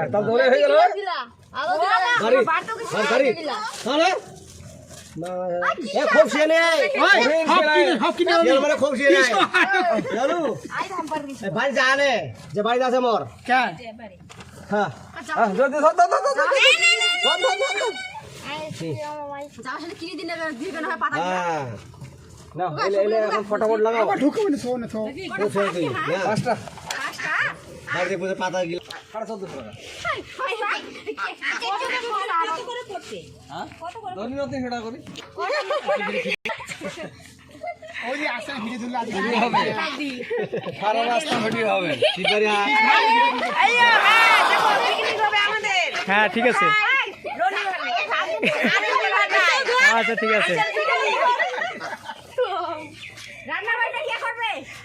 তাহলে ধরে হয়ে গেল খুব শিয়ে খুব শিয়ে বাড়ি জানে যে বাড়িতে আছে মোর হ্যাঁ ফটাফট লাগাও পাতা গিলা হ্যাঁ ঠিক আছে আচ্ছা ঠিক আছে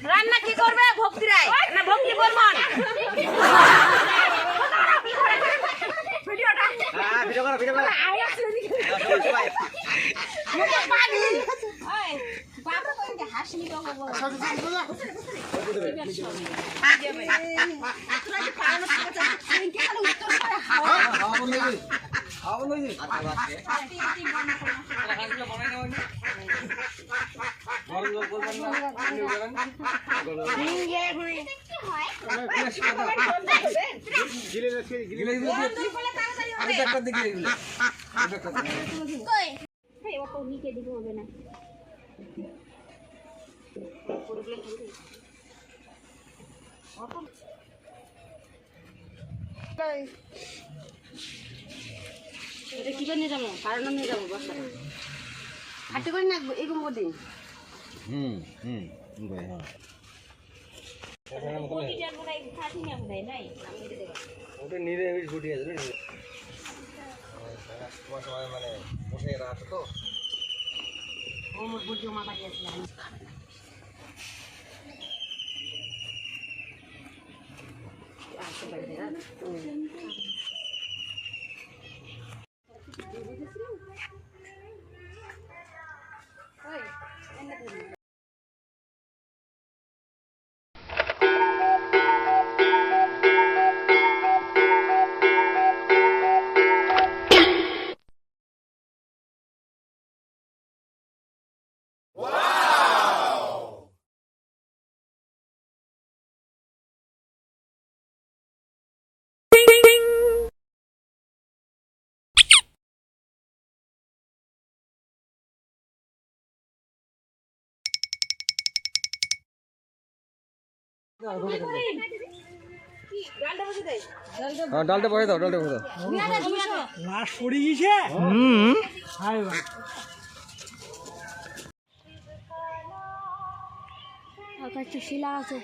রান্না কি করবে ভক্তি রায় না ভক্তি বর্মন কিভাবে নিয়ে যাবো কারণ নিয়ে যাবো বর্ষা হাঁটতে করে না এরকম দিন নিরামিষ গুটি আছে মানে বসে আছে তো ডালটা পরে দাও ডালটা পরে দাও লাশ পড়ে গেছে আকাশে শিলা আছে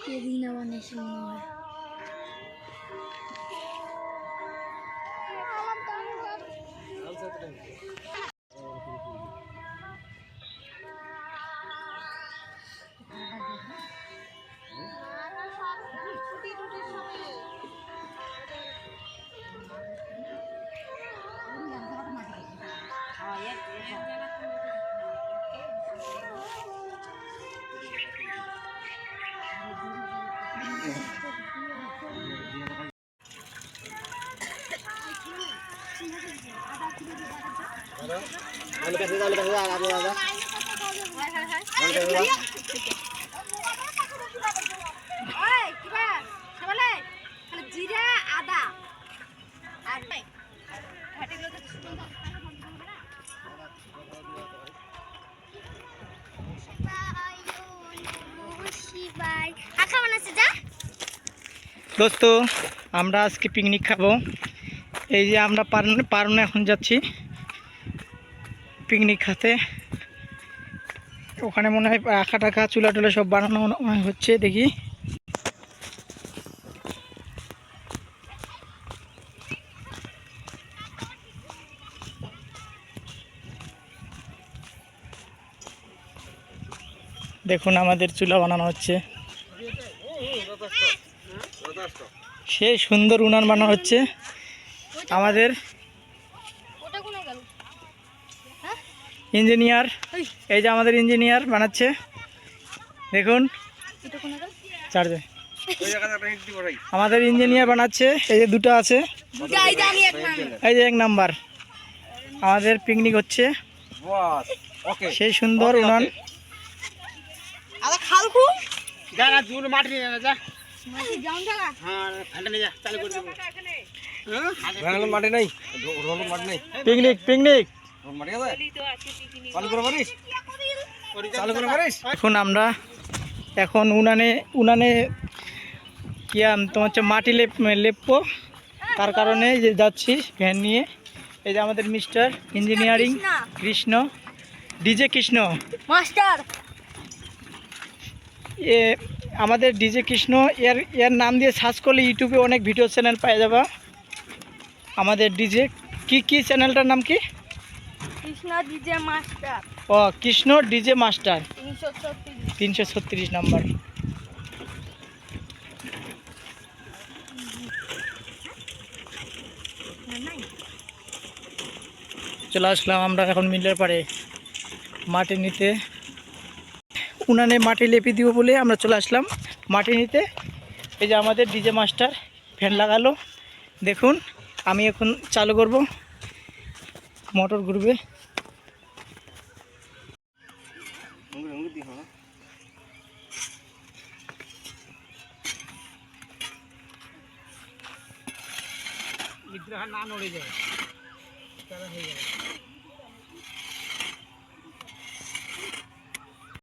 কেদিন আবার নেশে মনে হয় জিরা আদা আর দোস্ত আমরা আজকে পিকনিক খাবো এই যে আমরা পারনে এখন যাচ্ছি পিকনিক খাতে ওখানে মনে হয় আঁকা টাকা চুলা টুলা সব বানানো হচ্ছে দেখি দেখুন আমাদের চুলা বানানো হচ্ছে সে সুন্দর উনান বানানো হচ্ছে আমাদের ইঞ্জিনিয়ার এই যে আমাদের ইঞ্জিনিয়ার বানাচ্ছে দেখুন চার্জে আমাদের ইঞ্জিনিয়ার বানাচ্ছে, এই যে দুটো আছে, এই যে 1 নাম্বার। আমাদের পিকনিক হচ্ছে, সেই সুন্দর উনান। পিকনিক পিকনিক এখন আমরা উনানে কি তোমার হচ্ছে মাটি লেপবো, তার কারণে যে যাচ্ছি ভ্যান নিয়ে। এই যে আমাদের mister engineering Krishna, DJ Krishna master. আমাদের ডিজে কৃষ্ণ, এর নাম দিয়ে সার্চ করলে ইউটিউবে অনেক ভিডিও চ্যানেল পাওয়া যাবে। আমাদের ডিজে কি চ্যানেলটার নাম কি? Krishna DJ master. ও, কৃষ্ণ ডিজে মাস্টার 336 নাম্বার। চলে আসলাম আমরা এখন মিলের পাড়ে মাটি নিতে। উনানে মাটি লেপি দিব বলে আমরা চলে আসলাম মাটি নিতে। এই যে আমাদের ডিজে মাস্টার ফ্যান লাগালো, দেখুন। আমি এখন চালু করব, মোটর ঘুরবে। না নড়ে যায়,